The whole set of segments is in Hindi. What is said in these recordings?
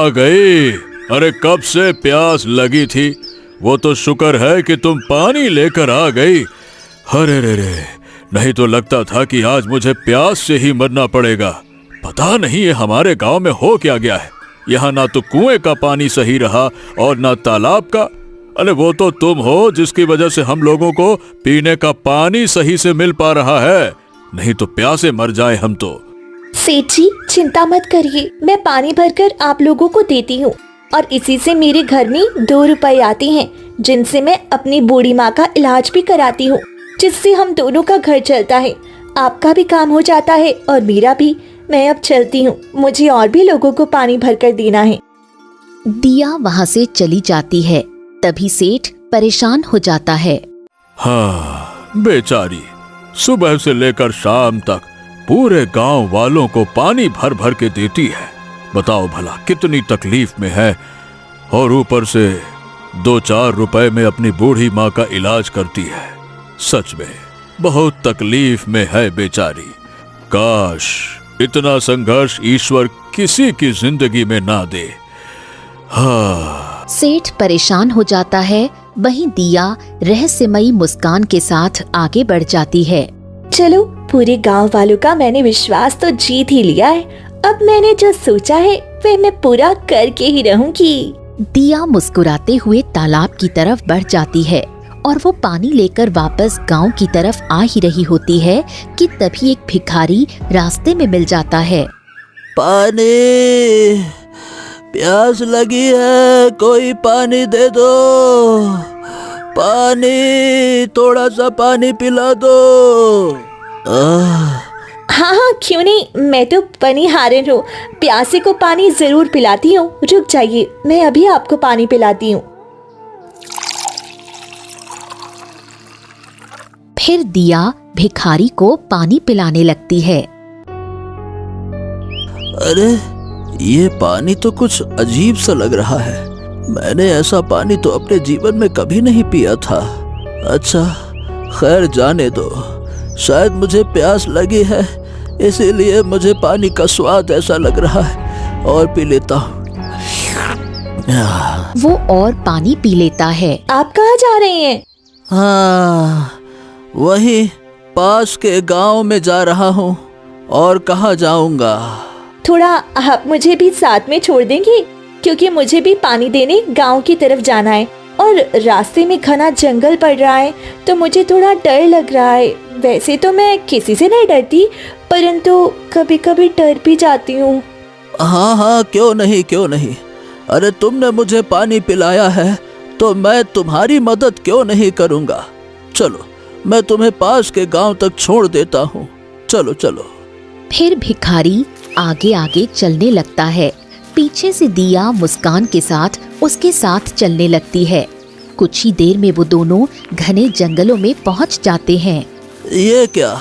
आ गई। अरे कब से प्यास लगी थी। वो तो शुक्र है कि तुम पानी लेकर आ गई। अरे रे रे, नहीं तो लगता था कि आज मुझे प्यास से ही मरना पड़ेगा। पता नहीं ये हमारे गांव में हो क्या गया है। यहाँ ना तो कुएं का पानी सही रहा और ना तालाब का। अरे वो तो तुम हो जिसकी वजह से हम लोगों को पीने का पानी सही से मिल पा रहा है, नहीं तो प्यासे मर जाए हम तो। सेठ जी चिंता मत करिए, मैं पानी भरकर आप लोगों को देती हूँ और इसी से मेरे घर में 2 रुपए आते हैं, जिनसे मैं अपनी बूढ़ी माँ का इलाज भी कराती हूँ, जिससे हम दोनों का घर चलता है। आपका भी काम हो जाता है और मेरा भी। मैं अब चलती हूँ, मुझे और भी लोगों को पानी भरकर देना है। दिया वहाँ से चली जाती है। तभी सेठ परेशान हो जाता है। हाँ बेचारी, सुबह से लेकर शाम तक पूरे गांव वालों को पानी भर भर के देती है। बताओ भला कितनी तकलीफ में है, और ऊपर से 2-4 रुपए में अपनी बूढ़ी माँ का इलाज करती है। सच में बहुत तकलीफ में है बेचारी। काश इतना संघर्ष ईश्वर किसी की जिंदगी में ना दे। हाँ। सेठ परेशान हो जाता है। वहीं दिया रहस्यमयी मुस्कान के साथ आगे बढ़ जाती है। चलो, पूरे गांव वालों का मैंने विश्वास तो जीत ही लिया है। अब मैंने जो सोचा है वह मैं पूरा करके ही रहूंगी। दिया मुस्कुराते हुए तालाब की तरफ बढ़ जाती है और वो पानी लेकर वापस गांव की तरफ आ ही रही होती है कि तभी एक भिखारी रास्ते में मिल जाता है। पानी, प्यास लगी है, कोई पानी दे दो। पानी, थोड़ा सा पानी पिला दो। हाँ हाँ क्यों नहीं, मैं तो पनिहारन हूँ, प्यासे को पानी जरूर पिलाती हूँ। रुक जाइए, मैं अभी आपको पानी पिलाती हूँ। फिर दिया भिखारी को पानी पिलाने लगती है। अरे ये पानी तो कुछ अजीब सा लग रहा है। मैंने ऐसा पानी तो अपने जीवन में कभी नहीं पिया था। अच्छा खैर जाने दो, शायद मुझे प्यास लगी है, इसीलिए मुझे पानी का स्वाद ऐसा लग रहा है, और पी लेता हूँ। वो और पानी पी लेता है। आप कहाँ जा रहे हैं? हाँ वही पास के गांव में जा रहा हूँ, और कहाँ जाऊंगा। थोड़ा आप मुझे भी साथ में छोड़ देंगे, क्योंकि मुझे भी पानी देने गांव की तरफ जाना है और रास्ते में घना जंगल पड़ रहा है, तो मुझे थोड़ा डर लग रहा है। वैसे तो मैं किसी से नहीं डरती, परंतु कभी कभी डर भी जाती हूँ। हाँ हाँ क्यों नहीं। अरे तुमने मुझे पानी पिलाया है तो मैं तुम्हारी मदद क्यों नहीं करूँगा। चलो मैं तुम्हें पास के गांव तक छोड़ देता हूँ, चलो चलो। फिर भिखारी आगे आगे चलने लगता है। पीछे से दिया मुस्कान के साथ उसके साथ चलने लगती है। कुछ ही देर में वो दोनों घने जंगलों में पहुंच जाते हैं। ये क्या,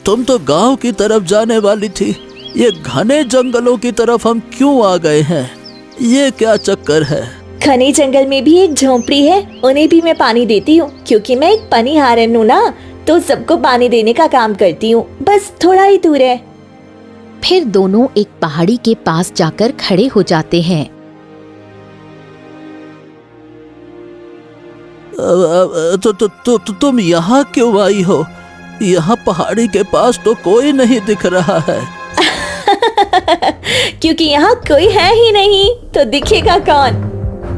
तुम तो गांव की तरफ जाने वाली थी, ये घने जंगलों की तरफ हम क्यों आ गए हैं? ये क्या चक्कर है? घने जंगल में भी एक झोंपड़ी है, उन्हें भी मैं पानी देती हूँ, क्योंकि मैं एक पनिहारन हूँ ना, तो सबको पानी देने का काम करती हूँ। बस थोड़ा ही दूर है। फिर दोनों एक पहाड़ी के पास जाकर खड़े हो जाते हैं। तुम यहाँ क्यों आई हो? यहाँ पहाड़ी के पास तो कोई नहीं दिख रहा है। क्योंकि यहाँ कोई है ही नहीं, तो दिखेगा कौन?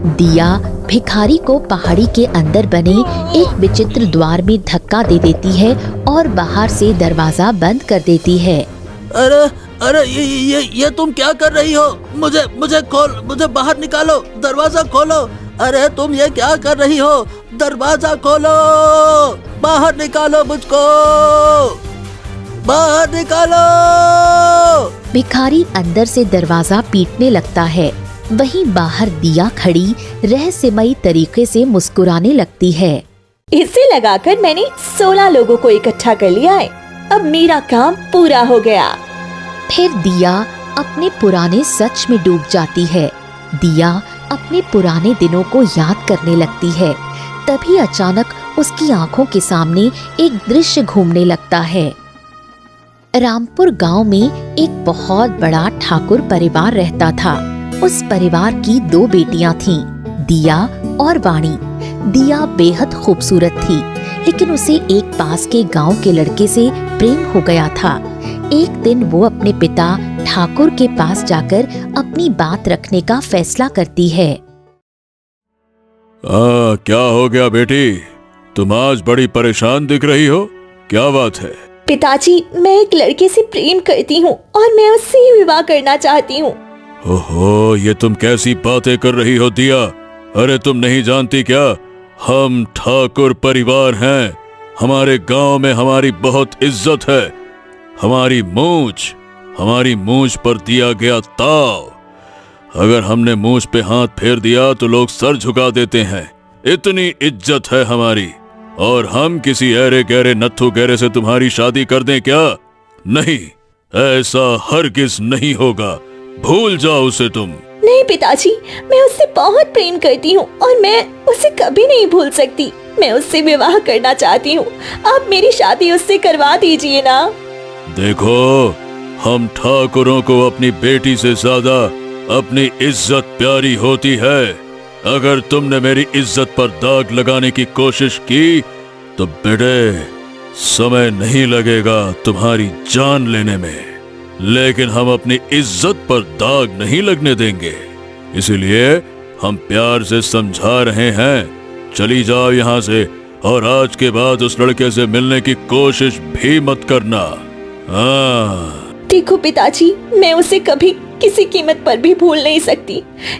दिया भिखारी को पहाड़ी के अंदर बने एक विचित्र द्वार में धक्का दे देती है और बाहर से दरवाजा बंद कर देती है। अरे ये तुम क्या कर रही हो? मुझे बाहर निकालो, दरवाजा खोलो। अरे तुम ये क्या कर रही हो? दरवाजा खोलो, बाहर निकालो मुझको, बाहर निकालो। भिखारी अंदर से दरवाजा पीटने लगता है। वहीं बाहर दिया खड़ी रहस्यमयी तरीके से मुस्कुराने लगती है। इसे लगाकर मैंने 16 लोगों को इकट्ठा कर लिया है। अब मेरा काम पूरा हो गया। फिर दिया अपने पुराने सच में डूब जाती है। दिया अपने पुराने दिनों को याद करने लगती है। तभी अचानक उसकी आंखों के सामने एक दृश्य घूमने लगता है। रामपुर गांव में एक बहुत बड़ा ठाकुर परिवार रहता था। उस परिवार की 2 बेटियां थीं, दिया और वाणी। दिया बेहद खूबसूरत थी, लेकिन उसे एक पास के गांव के लड़के से प्रेम हो गया था। एक दिन वो अपने पिता ठाकुर के पास जाकर अपनी बात रखने का फैसला करती है। क्या हो गया बेटी? तुम आज बड़ी परेशान दिख रही हो, क्या बात है? पिताजी, मैं एक लड़के से प्रेम करती हूँ और मैं उससे ही विवाह करना चाहती हूँ। ओहो, ये तुम कैसी बातें कर रही हो दिया? अरे तुम नहीं जानती क्या, हम ठाकुर परिवार हैं। हमारे गांव में हमारी बहुत इज्जत है। हमारी मूंछ पर दिया गया ताव। अगर हमने मूंछ पे हाथ फेर दिया तो लोग सर झुका देते हैं। इतनी इज्जत है हमारी। और हम किसी ऐरे गहरे नत्थु गहरे से तुम्हारी शादी कर दें क्या? नहीं, ऐसा हरगिज नहीं होगा। भूल जाओ उसे तुम। नहीं पिताजी, मैं उससे बहुत प्रेम करती हूँ और मैं उसे कभी नहीं भूल सकती। मैं उससे विवाह करना चाहती हूँ। आप मेरी शादी उससे करवा दीजिए ना। देखो, हम ठाकुरों को अपनी बेटी से ज्यादा अपनी इज्जत प्यारी होती है। अगर तुमने मेरी इज्जत पर दाग लगाने की कोशिश की तो बेटे, समय नहीं लगेगा तुम्हारी जान लेने में, लेकिन हम अपनी इज्जत पर दाग नहीं लगने देंगे। इसीलिए हम प्यार से समझा रहे हैं, चली जाओ यहाँ से और आज के बाद उस लड़के से मिलने की कोशिश भी मत करना। हाँ। देखो पिताजी, मैं उसे कभी किसी कीमत पर भी भूल नहीं सकती।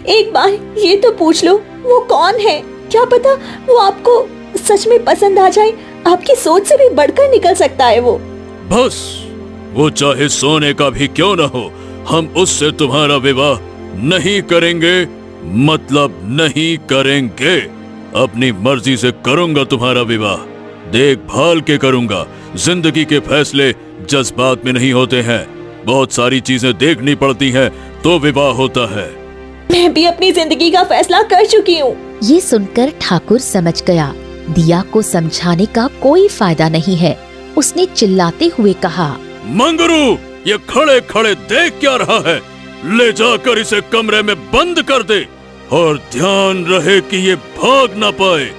एक बार ये तो पूछ लो, वो कौन है? क्या पता वो आपको सच में पसंद आ जाए। आपकी सोच से भी बढ़कर निकल सकता है वो। बस, वो चाहे सोने का भी क्यों न हो, हम उससे तुम्हारा विवाह नहीं करेंगे। मतलब नहीं करेंगे। अपनी मर्जी से करूंगा तुम्हारा विवाह, देखभाल के करूंगा। जिंदगी के फैसले जज्बात में नहीं होते हैं, बहुत सारी चीजें देखनी पड़ती हैं तो विवाह होता है। मैं भी अपनी जिंदगी का फैसला कर चुकी हूँ। ये सुनकर ठाकुर समझ गया, दिया को समझाने का कोई फायदा नहीं है। उसने चिल्लाते हुए कहा, मंगरू, ये खड़े खड़े देख क्या रहा है? ले जाकर इसे कमरे में बंद कर दे और ध्यान रहे कि ये भाग ना पाए।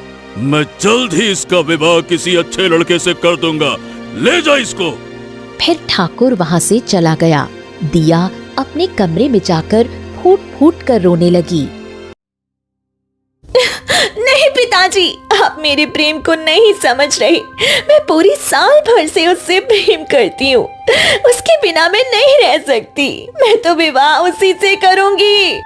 मैं जल्द ही इसका विवाह किसी अच्छे लड़के से कर दूंगा। ले जा इसको। फिर ठाकुर वहाँ से चला गया। दिया अपने कमरे में जाकर फूट फूट कर रोने लगी। नहीं पिताजी, आप मेरे प्रेम को नहीं समझ रहे। मैं पूरी साल भर से उससे प्रेम करती हूँ। उसके बिना मैं नहीं रह सकती। मैं तो विवाह उसी से करूंगी।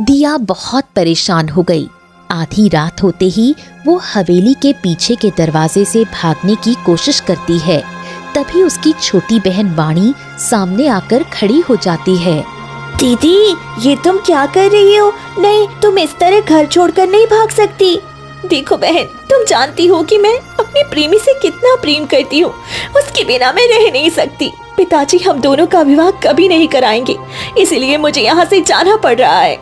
दिया बहुत परेशान हो गई। आधी रात होते ही वो हवेली के पीछे के दरवाजे से भागने की कोशिश करती है। तभी उसकी छोटी बहन वाणी सामने आकर खड़ी हो जाती है। दीदी, ये तुम क्या कर रही हो? नहीं, तुम इस तरह घर छोड़कर नहीं भाग सकती। देखो बहन, तुम जानती हो कि मैं अपने प्रेमी से कितना प्रेम करती हूँ। उसके बिना मैं रह नहीं सकती। पिताजी हम दोनों का विवाह कभी नहीं कराएंगे, इसलिए मुझे यहाँ से जाना पड़ रहा है।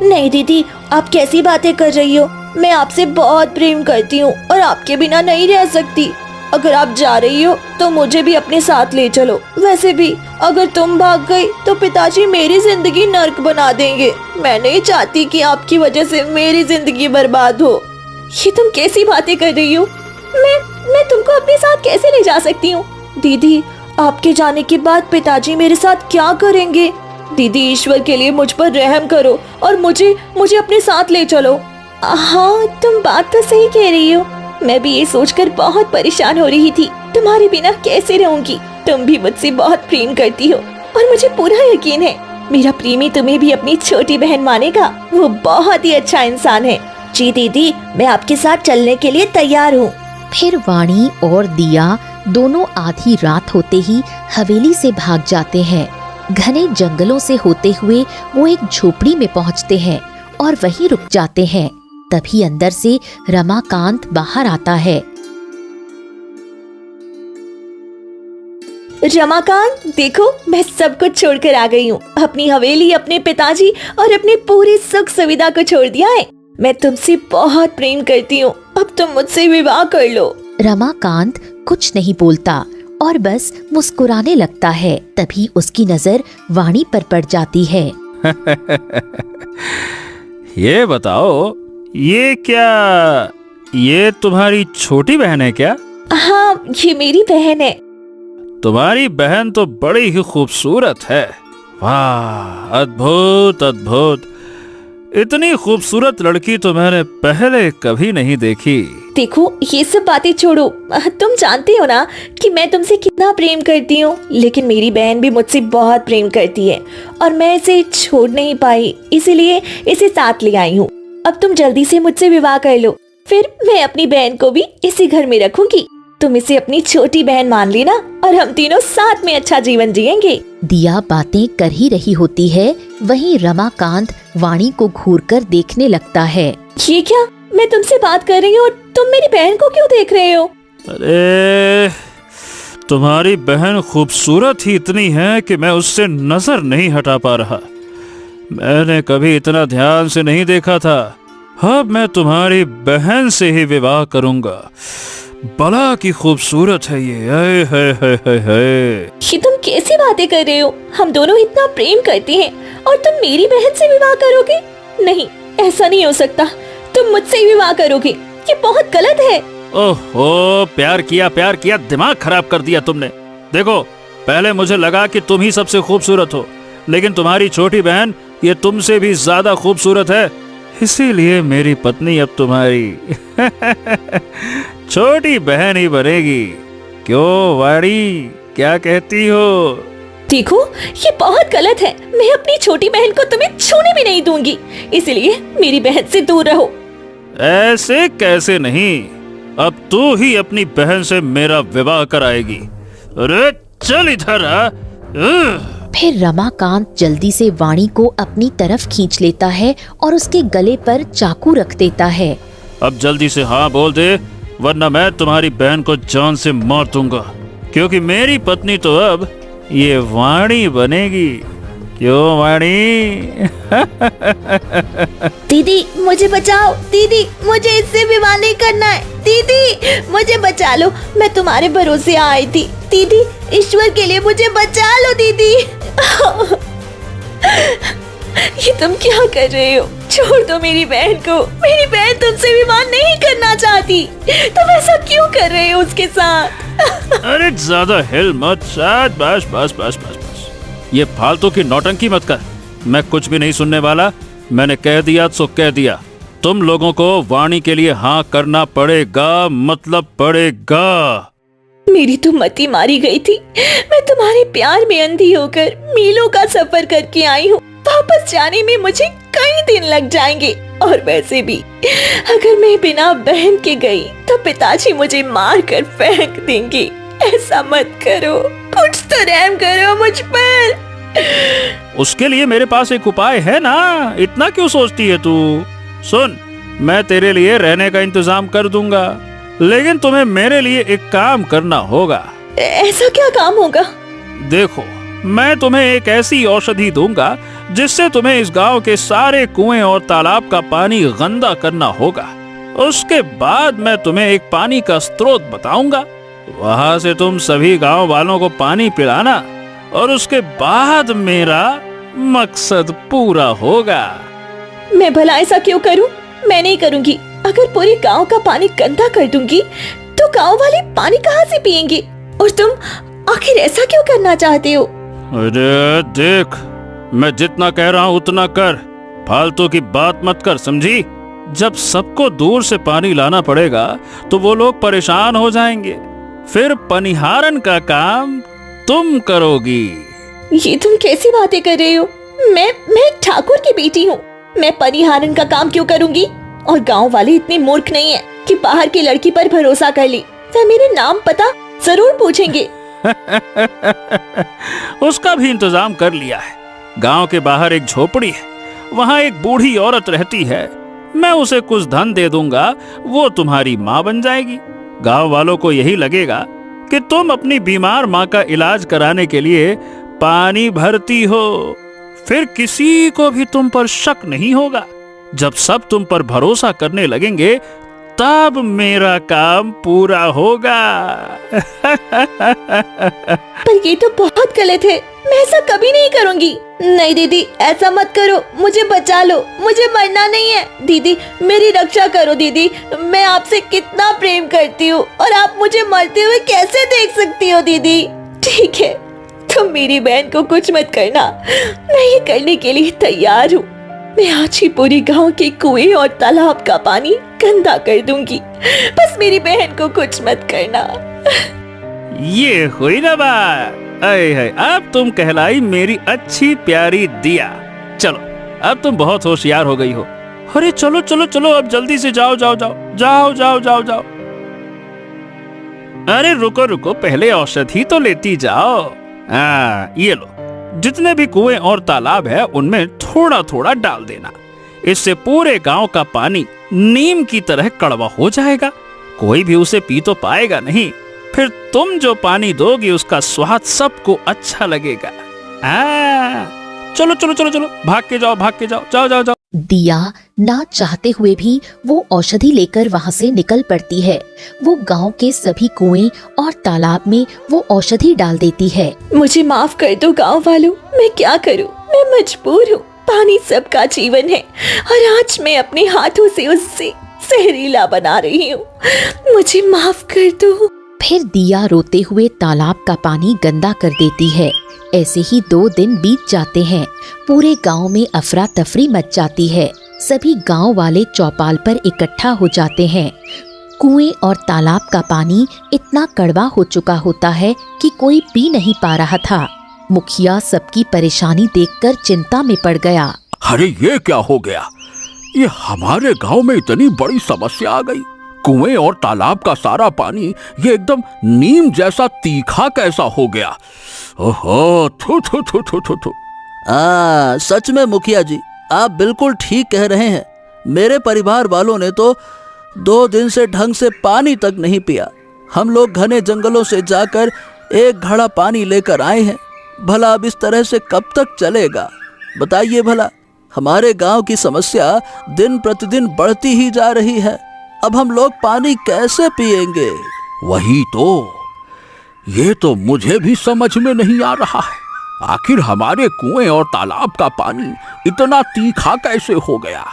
नहीं दीदी, आप कैसी बातें कर रही हो? मैं आपसे बहुत प्रेम करती हूँ और आपके बिना नहीं रह सकती। अगर आप जा रही हो तो मुझे भी अपने साथ ले चलो। वैसे भी अगर तुम भाग गई तो पिताजी मेरी जिंदगी नर्क बना देंगे। मैं नहीं चाहती कि आपकी वजह से मेरी जिंदगी बर्बाद हो। ये तुम कैसी बातें कर रही हो? मैं तुमको अपने साथ कैसे ले जा सकती हूँ? दीदी, आपके जाने के बाद पिताजी मेरे साथ क्या करेंगे? दीदी, ईश्वर के लिए मुझ पर रहम करो और मुझे अपने साथ ले चलो। हाँ, तुम बात तो सही कह रही हो। मैं भी ये सोचकर बहुत परेशान हो रही थी, तुम्हारे बिना कैसे रहूंगी। तुम भी मुझसे बहुत प्रेम करती हो और मुझे पूरा यकीन है मेरा प्रेमी तुम्हें भी अपनी छोटी बहन मानेगा। वो बहुत ही अच्छा इंसान है। जी दीदी, मैं आपके साथ चलने के लिए तैयार हूँ। फिर वाणी और दिया दोनों आधी रात होते ही हवेली से भाग जाते हैं। घने जंगलों से होते हुए वो एक झोपड़ी में पहुंचते हैं और वहीं रुक जाते हैं। तभी अंदर से रमाकांत बाहर आता है। रमाकांत, देखो मैं सब कुछ छोड़कर आ गई हूँ। अपनी हवेली, अपने पिताजी और अपनी पूरी सुख सुविधा को छोड़ दिया है। मैं तुमसे बहुत प्रेम करती हूँ। अब तुम मुझसे विवाह कर लो। रमाकांत कुछ नहीं बोलता और बस मुस्कुराने लगता है। तभी उसकी नजर वाणी पर पड़ जाती है। ये बताओ, ये तुम्हारी छोटी बहन है क्या? हाँ, ये मेरी बहन है। तुम्हारी बहन तो बड़ी ही खूबसूरत है। वाह, अद्भुत अद्भुत। इतनी खूबसूरत लड़की तो मैंने पहले कभी नहीं देखी। देखो, ये सब बातें छोड़ो। तुम जानते हो ना कि मैं तुमसे कितना प्रेम करती हूँ, लेकिन मेरी बहन भी मुझसे बहुत प्रेम करती है और मैं इसे छोड़ नहीं पाई, इसीलिए इसे साथ ले आई हूँ। अब तुम जल्दी से मुझसे विवाह कर लो, फिर मैं अपनी बहन को भी इसी घर में रखूंगी। तुम इसे अपनी छोटी बहन मान लेना और हम तीनों साथ में अच्छा जीवन जिएंगे। दिया बातें कर ही रही होती है, वहीं रमाकांत वाणी को घूरकर देखने लगता है। ये क्या, मैं तुमसे बात कर रही हूँ और तुम मेरी बहन को क्यों देख रहे हो? अरे, तुम्हारी बहन खूबसूरत ही इतनी है कि मैं उससे नजर नहीं हटा पा रहा। मैंने कभी इतना ध्यान से नहीं देखा था। अब मैं तुम्हारी बहन से ही विवाह करूंगा। बला की खूबसूरत है ये। हाय हाय हाय हाय हाय। ये तुम कैसी बातें कर रहे हो? हम दोनों इतना प्रेम करते हैं और तुम मेरी बहन से विवाह करोगे? नहीं, ऐसा नहीं हो सकता। तुम मुझसे ही विवाह करोगे, ये बहुत गलत है। ओहो, प्यार किया, दिमाग खराब कर दिया तुमने। देखो, पहले मुझे लगा कि तुम ही सबसे खूबसूरत हो, लेकिन तुम्हारी छोटी बहन ये तुमसे भी ज्यादा खूबसूरत है। इसीलिए मेरी पत्नी अब तुम्हारी छोटी बहन ही बनेगी। क्यों वाणी, क्या कहती हो? देखो, ये बहुत गलत है। मैं अपनी छोटी बहन को तुम्हें छूने भी नहीं दूंगी, इसलिए मेरी बहन से दूर रहो। ऐसे कैसे नहीं? अब तू ही अपनी बहन से मेरा विवाह कराएगी। अरे चल इधर आ। फिर रमाकांत जल्दी से वाणी को अपनी तरफ खींच लेता है और उसके गले पर चाकू रख देता है। अब जल्दी से हाँ बोल दे, वरना मैं तुम्हारी बहन को जान से मार दूंगा, क्योंकि मेरी पत्नी तो अब ये वाणी बनेगी। क्यों वाणी? दीदी मुझे बचाओ, दीदी मुझे इससे विवाह नहीं करना है। दीदी मुझे बचा लो, मैं तुम्हारे भरोसे आई थी। दीदी, ईश्वर के लिए मुझे बचा लो दीदी। ये तुम क्या कर रहे हो? छोड़ दो मेरी बहन को। मेरी बहन तुमसे विवाह नहीं करना चाहती। तुम ऐसा क्यों कर रहे हो उसके साथ? अरे ज्यादा हिल मत। बस बस बस बस बस, ये फालतू की नौटंकी मत कर। मैं कुछ भी नहीं सुनने वाला। मैंने कह दिया सो कह दिया। तुम लोगों को वाणी के लिए हाँ करना पड़ेगा, मतलब पड़ेगा। मेरी तो मति मारी गई थी। मैं तुम्हारे प्यार में अंधी होकर मीलों का सफर करके आई हूँ। वापस जाने में मुझे कई दिन लग जाएंगे, और वैसे भी अगर मैं बिना बहन के गई तो पिताजी मुझे मार कर फेंक देंगे। ऐसा मत करो, कुछ तो रहम करो मुझ पर। उसके लिए मेरे पास एक उपाय है ना, इतना क्यों सोचती है तू? सुन, मैं तेरे लिए रहने का इंतजाम कर दूंगा, लेकिन तुम्हें मेरे लिए एक काम करना होगा। ऐसा क्या काम होगा? देखो, मैं तुम्हें एक ऐसी औषधि दूंगा जिससे तुम्हें इस गांव के सारे कुएं और तालाब का पानी गंदा करना होगा। उसके बाद मैं तुम्हें एक पानी का स्रोत बताऊंगा। वहां से तुम सभी गांव वालों को पानी पिलाना, और उसके बाद मेरा मकसद पूरा होगा। मैं भला ऐसा क्यों करूं? मैं नहीं करूंगी। अगर पूरे गांव का पानी गंदा कर दूंगी तो गांव वाले पानी कहां से पिएंगे? और तुम आखिर ऐसा क्यों करना चाहते हो? अरे देख, मैं जितना कह रहा हूँ उतना कर, फालतू की बात मत कर, समझी? जब सबको दूर से पानी लाना पड़ेगा तो वो लोग परेशान हो जाएंगे। फिर पनिहारन का काम तुम करोगी। ये तुम कैसी बातें कर रहे हो? मैं एक ठाकुर की बेटी हूँ। मैं पनिहारन का काम क्यों करूंगी? और गांव वाले इतने मूर्ख नहीं है कि बाहर की लड़की पर भरोसा कर ली। वह मेरे नाम पता जरूर पूछेंगे। उसका भी इंतजाम कर लिया है। गांव के बाहर एक झोपड़ी है, वहां एक बूढ़ी औरत रहती है। मैं उसे कुछ धन दे दूंगा, वो तुम्हारी माँ बन जाएगी। गांव वालों को यही लगेगा कि तुम अपनी बीमार माँ का इलाज कराने के लिए पानी भरती हो। फिर किसी को भी तुम पर शक नहीं होगा। जब सब तुम पर भरोसा करने लगेंगे, तब मेरा काम पूरा होगा। पर ये तो बहुत गलत है, मैं ऐसा कभी नहीं करूंगी। नहीं दीदी, ऐसा मत करो, मुझे बचा लो, मुझे मरना नहीं है। दीदी मेरी रक्षा करो दीदी, मैं आपसे कितना प्रेम करती हूँ और आप मुझे मरते हुए कैसे देख सकती हो दीदी। ठीक है, तुम मेरी बहन को कुछ मत करना, मैं ये करने के लिए तैयार हूँ। मैं आज ही पूरी गांव के कुएं और तालाब का पानी गंदा कर दूंगी, बस मेरी बहन को कुछ मत करना। ये हुई ना बात। अय है, अब तुम कहलाई मेरी अच्छी प्यारी दिया। चलो, अब तुम बहुत होशियार हो गई हो। अरे चलो चलो चलो, अब जल्दी से जाओ जाओ जाओ जाओ जाओ जाओ जाओ। अरे रुको रुको, पहले औषधि तो लेती जाओ। ये लो, जितने भी कुएं और तालाब है उनमें थोड़ा थोड़ा डाल देना। इससे पूरे गांव का पानी नीम की तरह कड़वा हो जाएगा, कोई भी उसे पी तो पाएगा नहीं। फिर तुम जो पानी दोगी उसका स्वाद सबको अच्छा लगेगा। चलो चलो चलो चलो, भाग के जाओ जाओ जाओ जाओ। दिया ना चाहते हुए भी वो औषधि लेकर वहाँ से निकल पड़ती है। वो गांव के सभी कुएं और तालाब में वो औषधि डाल देती है। मुझे माफ कर दो गांव वालों, मैं क्या करूं, मैं मजबूर हूँ। पानी सबका जीवन है और आज मैं अपने हाथों से उससे जहरीला बना रही हूँ, मुझे माफ कर दो। फिर दिया रोते हुए तालाब का पानी गंदा कर देती है। ऐसे ही 2 दिन बीत जाते हैं। पूरे गांव में अफरा तफरी मच जाती है। सभी गांव वाले चौपाल पर इकट्ठा हो जाते हैं। कुएं और तालाब का पानी इतना कड़वा हो चुका होता है कि कोई पी नहीं पा रहा था। मुखिया सबकी परेशानी देखकर चिंता में पड़ गया। अरे ये क्या हो गया, ये हमारे गांव में इतनी बड़ी समस्या आ गई। कुएं और तालाब का सारा पानी ये एकदम नीम जैसा तीखा कैसा हो गया। ओहो, थू थू थू थू थू थू। सच में मुखिया जी, आप बिल्कुल ठीक कह रहे हैं। मेरे परिवार वालों ने तो 2 दिन से ढंग से पानी तक नहीं पिया। हम लोग घने जंगलों से जाकर एक घड़ा पानी लेकर आए हैं। भला अब इस तरह से कब तक चलेगा, बताइए भला। हमारे गांव की समस्या दिन प्रतिदिन बढ़ती ही जा रही है। अब हम लोग पानी कैसे पिएंगे? वही तो, ये तो मुझे भी समझ में नहीं आ रहा है। आखिर हमारे कुएं और तालाब का पानी इतना तीखा कैसे हो गया,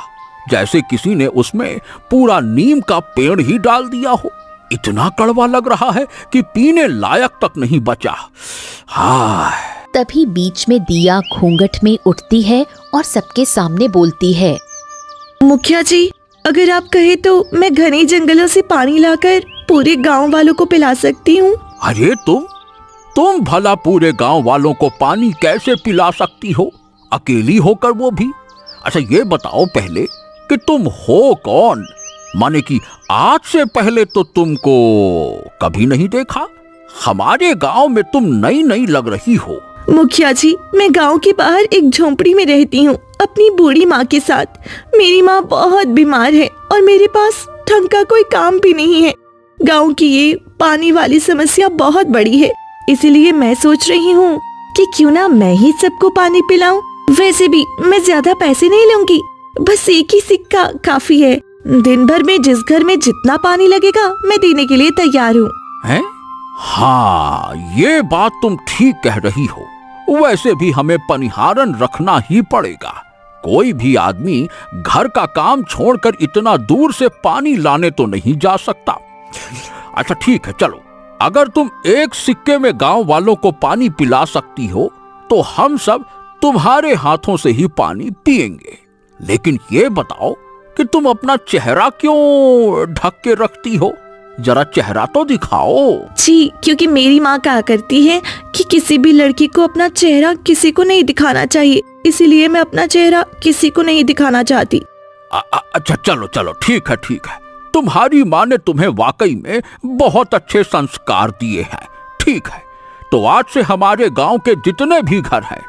जैसे किसी ने उसमें पूरा नीम का पेड़ ही डाल दिया हो। इतना कड़वा लग रहा है कि पीने लायक तक नहीं बचा। हाय। तभी बीच में दिया घूंघट में उठती है और सबके सामने बोलती है। मुखिया जी, अगर आप कहे तो मैं घने जंगलों से पानी लाकर पूरे गांव वालों को पिला सकती हूँ। अरे तुम भला पूरे गांव वालों को पानी कैसे पिला सकती हो, अकेली होकर वो भी? अच्छा ये बताओ पहले कि तुम हो कौन? माने कि आज से पहले तो तुमको कभी नहीं देखा। हमारे गांव में तुम नई नई लग रही हो। मुखिया जी, मैं गांव के बाहर एक झोंपड़ी में रहती हूँ अपनी बूढ़ी माँ के साथ। मेरी माँ बहुत बीमार है और मेरे पास ढंग का कोई काम भी नहीं है। गांव की ये पानी वाली समस्या बहुत बड़ी है, इसलिए मैं सोच रही हूँ कि क्यों ना मैं ही सबको पानी पिलाऊं। वैसे भी मैं ज्यादा पैसे नहीं लूंगी, बस एक ही सिक्का काफी है। दिन भर में जिस घर में जितना पानी लगेगा मैं देने के लिए तैयार हूँ। हैं? हाँ, ये बात तुम ठीक कह रही हो। वैसे भी हमें पनिहारन रखना ही पड़ेगा। कोई भी आदमी घर का काम छोड़कर इतना दूर से पानी लाने तो नहीं जा सकता। अच्छा ठीक है, चलो, अगर तुम एक सिक्के में गांव वालों को पानी पिला सकती हो तो हम सब तुम्हारे हाथों से ही पानी पिएंगे। लेकिन ये बताओ कि तुम अपना चेहरा क्यों ढक के रखती हो? जरा चेहरा तो दिखाओ। जी, क्योंकि मेरी माँ कहा करती है कि किसी भी लड़की को अपना चेहरा किसी को नहीं दिखाना चाहिए, इसीलिए मैं अपना चेहरा किसी को नहीं दिखाना चाहती। अच्छा चलो चलो, ठीक है ठीक है। तुम्हारी माँ ने तुम्हें वाकई में बहुत अच्छे संस्कार दिए हैं। ठीक है, तो आज से हमारे गांव के जितने भी घर हैं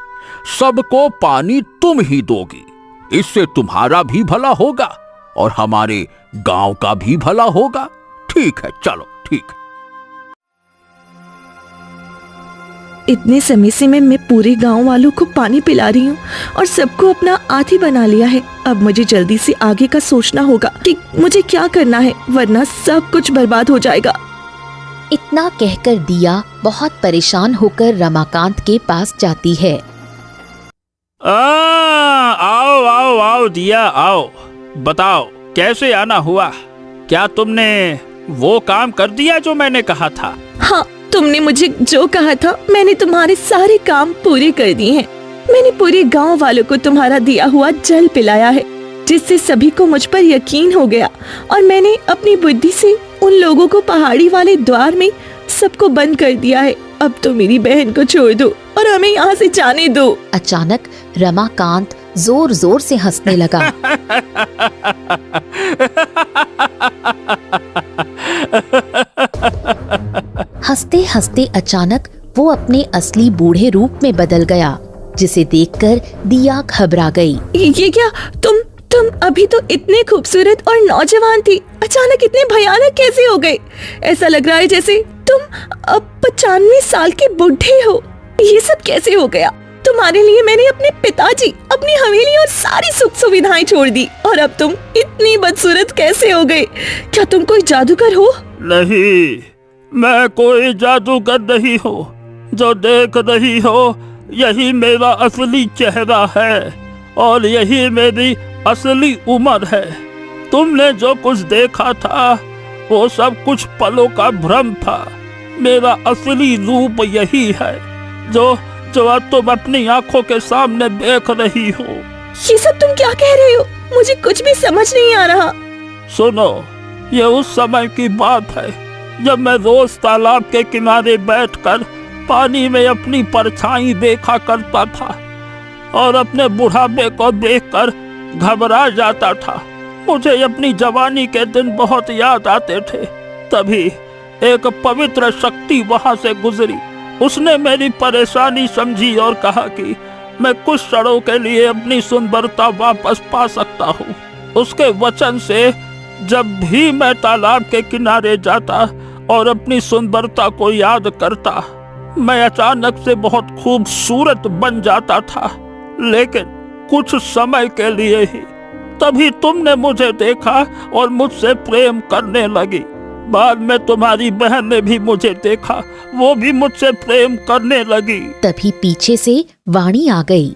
सबको पानी तुम ही दोगी। इससे तुम्हारा भी भला होगा और हमारे गांव का भी भला होगा। ठीक है, चलो ठीक है। इतने समय से मैं पूरे गांव वालों को पानी पिला रही हूँ और सबको अपना आदी बना लिया है। अब मुझे जल्दी से आगे का सोचना होगा कि मुझे क्या करना है, वरना सब कुछ बर्बाद हो जाएगा। इतना कहकर दिया बहुत परेशान होकर रमाकांत के पास जाती है। आओ आओ आओ दिया, आओ, बताओ कैसे आना हुआ? क्या तुमने वो काम कर दिया जो मैंने कहा था? हाँ, तुमने मुझे जो कहा था मैंने तुम्हारे सारे काम पूरे कर दिए हैं। मैंने पूरे गांव वालों को तुम्हारा दिया हुआ जल पिलाया है, जिससे सभी को मुझ पर यकीन हो गया। और मैंने अपनी बुद्धि से उन लोगों को पहाड़ी वाले द्वार में सबको बंद कर दिया है। अब तो मेरी बहन को छोड़ दो और हमें यहाँ से जाने दो। अचानक रमाकांत जोर जोर से हंसने लगा। हंसते हंसते अचानक वो अपने असली बूढ़े रूप में बदल गया, जिसे देखकर दिया घबरा गई। ये क्या? तुम अभी तो इतने खूबसूरत और नौजवान थी, अचानक इतने भयानक कैसे हो गए? ऐसा लग रहा है जैसे तुम अब 95 साल के बूढ़े हो। ये सब कैसे हो गया? तुम्हारे लिए मैंने अपने पिताजी, अपनी हवेली और सारी सुख सुविधाएं छोड़ दी, और अब तुम इतनी बदसूरत कैसे हो गए? क्या तुम कोई जादूगर हो? नहीं, मैं कोई जादूगर नहीं हूँ। जो देख रही हो यही मेरा असली चेहरा है और यही मेरी असली उम्र है। तुमने जो कुछ देखा था वो सब कुछ पलों का भ्रम था। मेरा असली रूप यही है जो अब तुम अपनी आंखों के सामने देख रही हो। ये सब तुम क्या कह रहे हो? मुझे कुछ भी समझ नहीं आ रहा। सुनो, ये उस समय की बात है जब मैं रोज तालाब के किनारे बैठकर पानी में अपनी परछाई देखा करता था और अपने बुढ़ापे को देखकर घबरा जाता था। मुझे अपनी जवानी के दिन बहुत याद आते थे। तभी एक पवित्र शक्ति वहां से गुजरी। उसने मेरी परेशानी समझी और कहा कि मैं कुछ क्षणों के लिए अपनी सुंदरता वापस पा सकता हूँ। उसके वचन से जब भी मैं तालाब के किनारे जाता और अपनी सुंदरता को याद करता, मैं अचानक से बहुत खूबसूरत बन जाता था, लेकिन कुछ समय के लिए ही। तभी तुमने मुझे देखा और मुझसे प्रेम करने लगी। बाद में तुम्हारी बहन ने भी मुझे देखा, वो भी मुझसे प्रेम करने लगी। तभी पीछे से वाणी आ गई।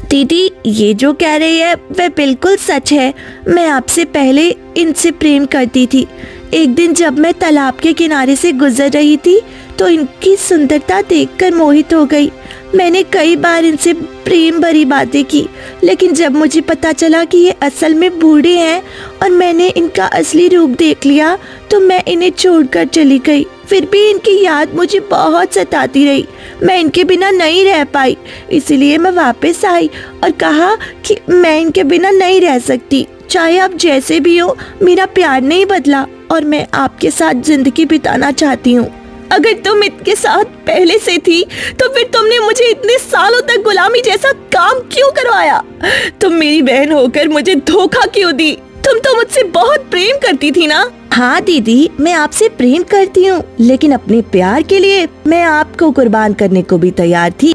दीदी, ये जो कह रही है वह बिल्कुल सच है। मैं आपसे पहले इनसे प्रेम करती थी। एक दिन जब मैं तालाब के किनारे से गुजर रही थी तो इनकी सुंदरता देखकर मोहित हो गई। मैंने कई बार इनसे प्रेम भरी बातें की, लेकिन जब मुझे पता चला कि ये असल में बूढ़े हैं और मैंने इनका असली रूप देख लिया तो मैं इन्हें छोड़कर चली गई। फिर भी इनकी याद मुझे बहुत सताती रही। मैं इनके बिना नहीं रह पाई, इसीलिए मैं वापस आई और कहा कि मैं इनके बिना नहीं रह सकती। चाहे आप जैसे भी हो, मेरा प्यार नहीं बदला और मैं आपके साथ जिंदगी बिताना चाहती हूँ। अगर तुम इनके साथ पहले से थी तो फिर तुमने मुझे इतने सालों तक गुलामी जैसा काम क्यों करवाया? तुम मेरी बहन होकर मुझे धोखा क्यों दी? तुम तो मुझसे बहुत प्रेम करती थी ना? हाँ दीदी, मैं आपसे प्रेम करती हूँ, लेकिन अपने प्यार के लिए मैं आपको कुर्बान करने को भी तैयार थी।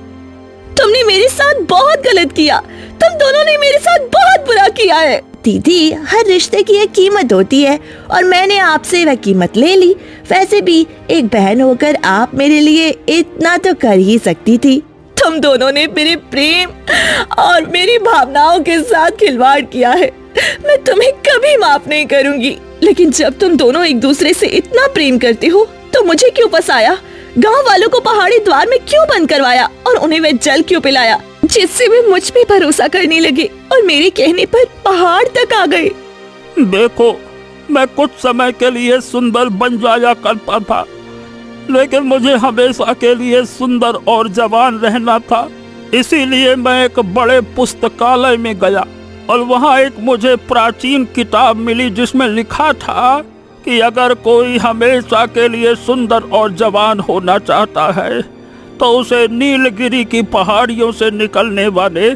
तुमने मेरे साथ बहुत गलत किया। तुम दोनों ने मेरे साथ बहुत बुरा किया है। दीदी, हर रिश्ते की एक कीमत होती है और मैंने आपसे वह कीमत ले ली। वैसे भी एक बहन होकर आप मेरे लिए इतना तो कर ही सकती थी। तुम दोनों ने मेरे प्रेम और मेरी भावनाओं के साथ खिलवाड़ किया है। मैं तुम्हें कभी माफ नहीं करूंगी। लेकिन जब तुम दोनों एक दूसरे से इतना प्रेम करते हो तो मुझे क्यों फंसाया? गांव वालों को पहाड़ी द्वार में क्यों बंद करवाया और उन्हें वह जल क्यों पिलाया, जिससे वे मुझ पे भरोसा करने लगे और मेरे कहने पर पहाड़ तक आ गए? देखो, मैं कुछ समय के लिए सुंदर बन जाया करता था, लेकिन मुझे हमेशा के लिए सुंदर और जवान रहना था। इसीलिए मैं एक बड़े पुस्तकालय में गया और वहाँ एक मुझे प्राचीन किताब मिली जिसमें लिखा था कि अगर कोई हमेशा के लिए सुंदर और जवान होना चाहता है तो उसे नीलगिरी की पहाड़ियों से निकलने वाले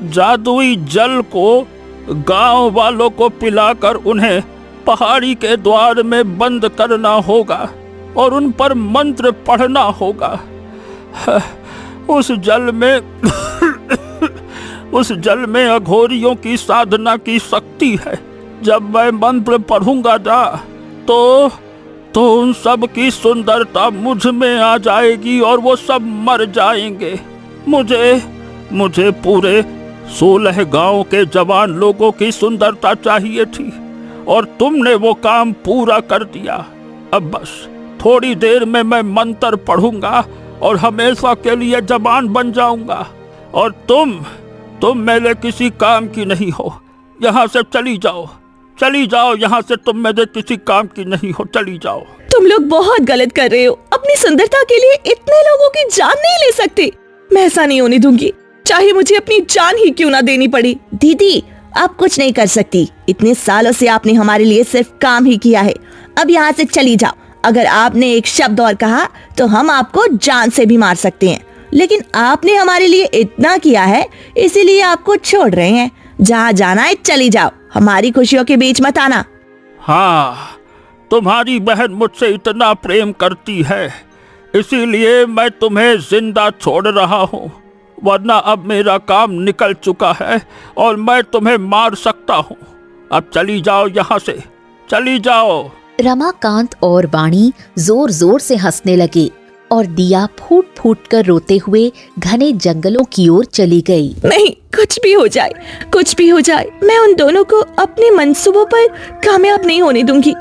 जादुई जल को गांव वालों को पिलाकर उन्हें पहाड़ी के द्वार में बंद करना होगा और उन पर मंत्र पढ़ना होगा। उस जल में उस जल में अघोरियों की साधना की शक्ति है। जब मैं मंत्र पढ़ूंगा ना तो उन सब की सुंदरता मुझ में आ जाएगी और वो सब मर जाएंगे। मुझे पूरे 16 गांव के जवान लोगों की सुंदरता चाहिए थी और तुमने वो काम पूरा कर दिया। अब बस थोड़ी देर में मैं मंत्र पढ़ूंगा और हमेशा के लिए जवान बन जाऊंगा और तुम मेरे किसी काम की नहीं हो। यहाँ से चली जाओ यहाँ से। तुम मेरे किसी काम की नहीं हो, चली जाओ। तुम लोग बहुत गलत कर रहे हो। अपनी सुंदरता के लिए इतने लोगों की जान नहीं ले सकते। मैं ऐसा नहीं होने दूंगी, चाहे मुझे अपनी जान ही क्यों ना देनी पड़े। दीदी, आप कुछ नहीं कर सकती। इतने सालों से आपने हमारे लिए सिर्फ काम ही किया है। अब यहाँ से चली जाओ। अगर आपने एक शब्द और कहा तो हम आपको जान से भी मार सकते हैं, लेकिन आपने हमारे लिए इतना किया है इसीलिए आपको छोड़ रहे हैं। जहाँ जाना है चली जाओ, हमारी खुशियों के बीच मत आना। हाँ, तुम्हारी बहन मुझसे इतना प्रेम करती है इसीलिए मैं तुम्हें जिंदा छोड़ रहा हूँ, वरना अब मेरा काम निकल चुका है और मैं तुम्हें मार सकता हूँ। अब चली जाओ यहाँ से, चली जाओ। रमाकांत और वाणी जोर जोर से हंसने लगे और दिया फूट फूट कर रोते हुए घने जंगलों की ओर चली गई। नहीं, कुछ भी हो जाए, मैं उन दोनों को अपने मंसूबों पर कामयाब नहीं होने दूंगी।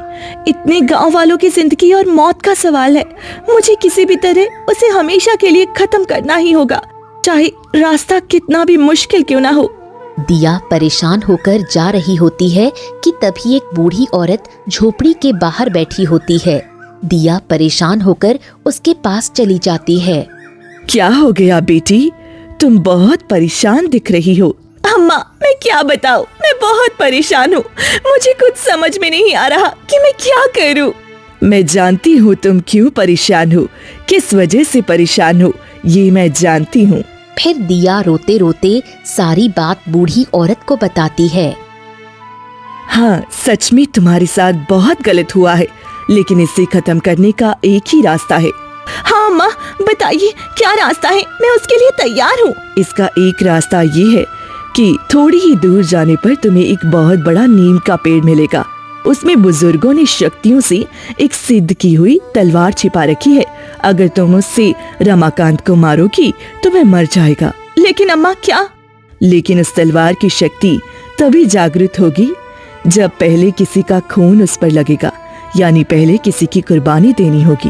इतने गांव वालों की जिंदगी और मौत का सवाल है। मुझे किसी भी तरह उसे हमेशा के लिए खत्म करना ही होगा, चाहे रास्ता कितना भी मुश्किल क्यों ना हो। दिया परेशान होकर जा रही होती है कि तभी एक बूढ़ी औरत झोपड़ी के बाहर बैठी होती है। दिया परेशान होकर उसके पास चली जाती है। क्या हो गया बेटी, तुम बहुत परेशान दिख रही हो। अम्मा, मैं क्या बताऊं, मैं बहुत परेशान हूँ। मुझे कुछ समझ में नहीं आ रहा कि मैं क्या करूं। मैं जानती हूँ तुम क्यों परेशान हो, किस वजह से परेशान हो, ये मैं जानती हूँ। फिर दिया रोते रोते सारी बात बूढ़ी औरत को बताती है। हाँ, सच में तुम्हारे साथ बहुत गलत हुआ है, लेकिन इसे खत्म करने का एक ही रास्ता है। हाँ अम्मा, बताइए क्या रास्ता है, मैं उसके लिए तैयार हूँ। इसका एक रास्ता ये है कि थोड़ी ही दूर जाने पर तुम्हें एक बहुत बड़ा नीम का पेड़ मिलेगा। उसमें बुजुर्गों ने शक्तियों से एक सिद्ध की हुई तलवार छिपा रखी है। अगर तुम उससे रमाकांत को मारोगी तो वह मर जाएगा। लेकिन अम्मा क्या? लेकिन उस तलवार की शक्ति तभी जागृत होगी जब पहले किसी का खून उस पर लगेगा, यानी पहले किसी की कुर्बानी देनी होगी।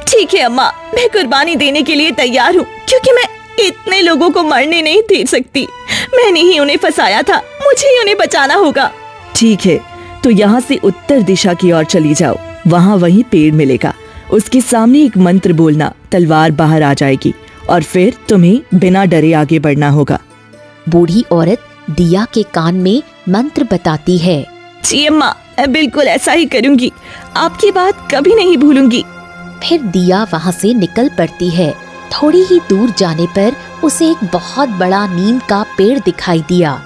ठीक है अम्मा, मैं कुर्बानी देने के लिए तैयार हूँ, क्योंकि मैं इतने लोगों को मरने नहीं दे सकती। मैंने ही उन्हें फंसाया था, मुझे ही उन्हें बचाना होगा। ठीक है, तो यहाँ से उत्तर दिशा की ओर चली जाओ। वहाँ वही पेड़ मिलेगा, उसके सामने एक मंत्र बोलना, तलवार बाहर आ जाएगी और फिर तुम्हें बिना डरे आगे बढ़ना होगा। बूढ़ी औरत दिया के कान में मंत्र बताती है। जी अम्मा, मैं बिल्कुल ऐसा ही करूँगी, आपकी बात कभी नहीं भूलूंगी। फिर दिया वहाँ से निकल पड़ती है। थोड़ी ही दूर जाने पर उसे एक बहुत बड़ा नीम का पेड़ दिखाई दिया।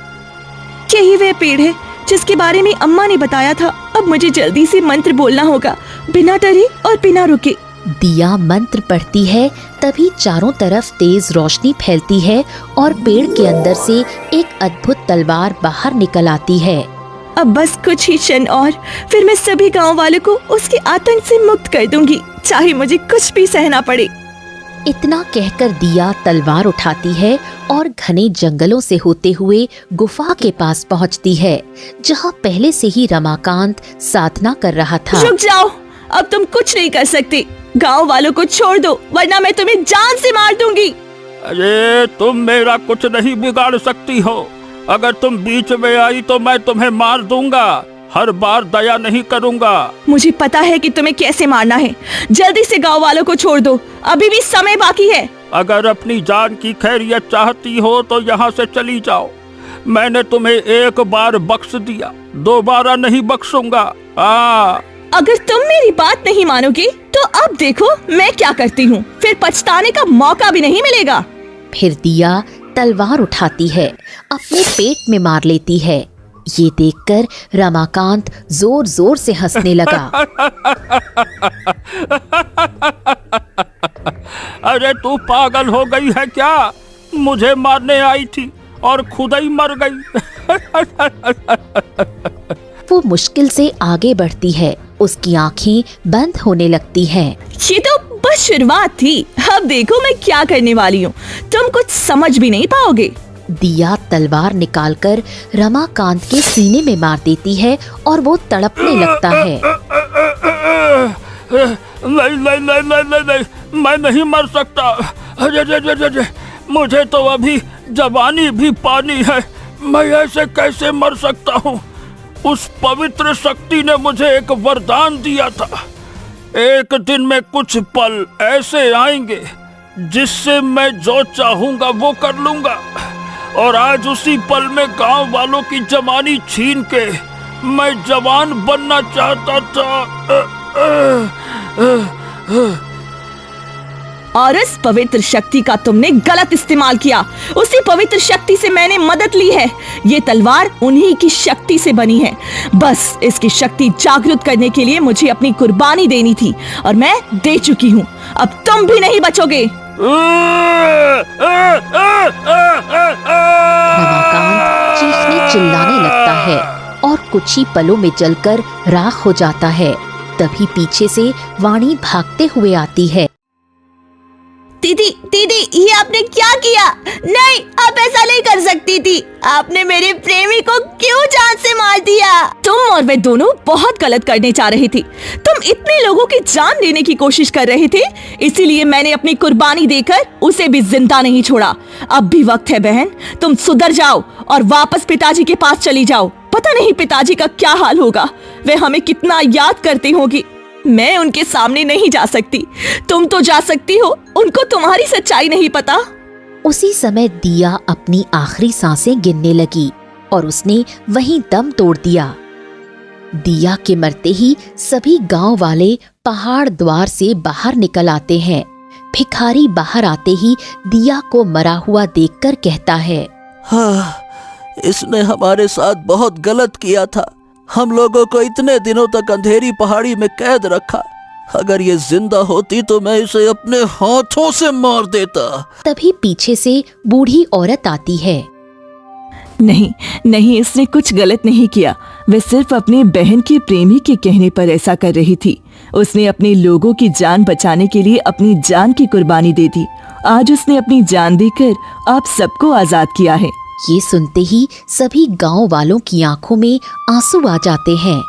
यही वह पेड़ है जिसके बारे में अम्मा ने बताया था। अब मुझे जल्दी से मंत्र बोलना होगा, बिना डरे और बिना रुके। दिया मंत्र पढ़ती है, तभी चारों तरफ तेज रोशनी फैलती है और पेड़ के अंदर से एक अद्भुत तलवार बाहर निकल आती है। अब बस कुछ ही क्षण और, फिर मैं सभी गांव वालों को उसके आतंक से मुक्त कर दूंगी, चाहे मुझे कुछ भी सहना पड़े। इतना कहकर दिया तलवार उठाती है और घने जंगलों से होते हुए गुफा के पास पहुंचती है, जहां पहले से ही रमाकांत साधना कर रहा था। रुक जाओ, अब तुम कुछ नहीं कर सकते। गांव वालों को छोड़ दो, वरना मैं तुम्हें जान से मार दूंगी। अरे तुम मेरा कुछ नहीं बिगाड़ सकती हो। अगर तुम बीच में आई तो मैं तुम्हें मार दूंगा। हर बार दया नहीं करूंगा। मुझे पता है कि तुम्हें कैसे मारना है। जल्दी से गांव वालों को छोड़ दो, अभी भी समय बाकी है। अगर अपनी जान की खैरियत चाहती हो तो यहाँ से चली जाओ। मैंने तुम्हें एक बार बख्श दिया, दोबारा नहीं बख्शूंगा। अगर तुम मेरी बात नहीं मानोगे तो अब देखो मैं क्या करती हूँ, फिर पछताने का मौका भी नहीं मिलेगा। फिर दिया तलवार उठाती है, अपने पेट में मार लेती है। ये देखकर रमाकांत जोर जोर से हंसने लगा। अरे तू पागल हो गई है क्या? मुझे मारने आई थी और खुद ही मर गई। वो मुश्किल से आगे बढ़ती है, उसकी आंखें बंद होने लगती हैं। ये तो बस शुरुआत थी, अब देखो मैं क्या करने वाली हूँ, तुम कुछ समझ भी नहीं पाओगे। दिया तलवार निकालकर रमाकांत के सीने में मार देती है और वो तड़पने लगता है। नहीं नहीं नहीं नहीं नहीं नहीं, मैं नहीं मर सकता। अरे मुझे तो अभी जवानी भी पानी है, मैं ऐसे कैसे मर सकता हूँ? उस पवित्र शक्ति ने मुझे एक वरदान दिया था, एक दिन में कुछ पल ऐसे आएंगे जिससे मैं जो चाहूंगा वो कर लूंगा। और आज उसी पल में गांव वालों की जवानी छीन के मैं जवान बनना चाहता था। और इस पवित्र शक्ति का तुमने गलत इस्तेमाल किया। उसी पवित्र शक्ति से मैंने मदद ली है। ये तलवार उन्हीं की शक्ति से बनी है। बस इसकी शक्ति जागृत करने के लिए मुझे अपनी कुर्बानी देनी थी और मैं दे चुकी हूँ। अब तुम भी नहीं बचोगे। रमाकांत चीखने चिल्लाने लगता है और कुछ ही पलों में जलकर राख हो जाता है। तभी पीछे से वाणी भागते हुए आती है। दीदी दीदी, ये आपने क्या किया? नहीं, आप ऐसा नहीं कर सकती थी। आपने मेरे प्रेमी को क्यों जान से मार दिया? तुम और वे दोनों बहुत गलत करने जा रहे थे। तुम इतने लोगों की जान लेने की कोशिश कर रहे थे, इसीलिए मैंने अपनी कुर्बानी देकर उसे भी जिंदा नहीं छोड़ा। अब भी वक्त है बहन, तुम सुधर जाओ और वापस पिताजी के पास चली जाओ। पता नहीं पिताजी का क्या हाल होगा, वे हमें कितना याद करते होंगे। मैं उनके सामने नहीं जा सकती, तुम तो जा सकती हो, उनको तुम्हारी सच्चाई नहीं पता। उसी समय दिया अपनी आखिरी सांसें गिनने लगी और उसने वहीं दम तोड़ दिया। दिया के मरते ही सभी गांव वाले पहाड़ द्वार से बाहर निकल आते हैं। भिखारी बाहर आते ही दिया को मरा हुआ देखकर कहता है, हाँ, इसने हमारे साथ बहुत गलत किया था। हम लोगों को इतने दिनों तक अंधेरी पहाड़ी में कैद रखा। अगर ये जिंदा होती तो मैं इसे अपने हाथों से मार देता। तभी पीछे से बूढ़ी औरत आती है। नहीं नहीं, इसने कुछ गलत नहीं किया। वह सिर्फ अपने बहन के प्रेमी के कहने पर ऐसा कर रही थी। उसने अपने लोगों की जान बचाने के लिए अपनी जान की कुर्बानी दे दी। आज उसने अपनी जान देकर आप सबको आजाद किया है। ये सुनते ही सभी गांव वालों की आंखों में आंसू आ जाते हैं।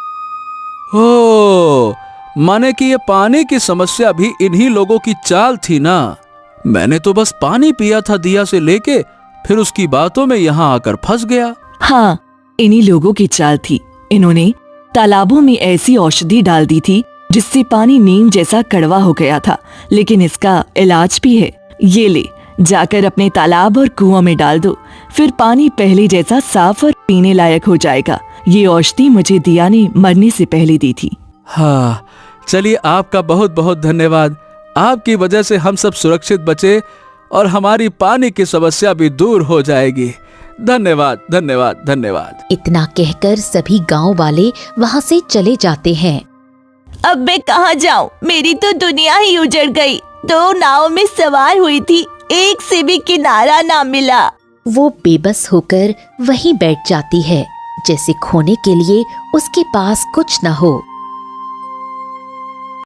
ओ, माने कि ये पानी की समस्या भी इन्हीं लोगों की चाल थी ना। मैंने तो बस पानी पिया था दिया से लेके, फिर उसकी बातों में यहाँ आकर फंस गया। हाँ, इन्हीं लोगों की चाल थी। इन्होंने तालाबों में ऐसी औषधि डाल दी थी जिससे पानी नीम जैसा कड़वा हो गया था, लेकिन इसका इलाज भी है। ये ले, जाकर अपने तालाब और कुआं में डाल दो, फिर पानी पहले जैसा साफ और पीने लायक हो जाएगा। ये औषधि मुझे दिया ने मरने से पहले दी थी। हाँ, चलिए आपका बहुत बहुत धन्यवाद। आपकी वजह से हम सब सुरक्षित बचे और हमारी पानी की समस्या भी दूर हो जाएगी। धन्यवाद धन्यवाद धन्यवाद। इतना कहकर सभी गांव वाले वहां से चले जाते हैं। अब मैं कहाँ जाऊँ? मेरी तो दुनिया ही उजड़ गई। 2 नाव में सवार हुई थी, एक से भी किनारा ना मिला। वो बेबस होकर वहीं बैठ जाती है, जैसे खोने के लिए उसके पास कुछ न हो।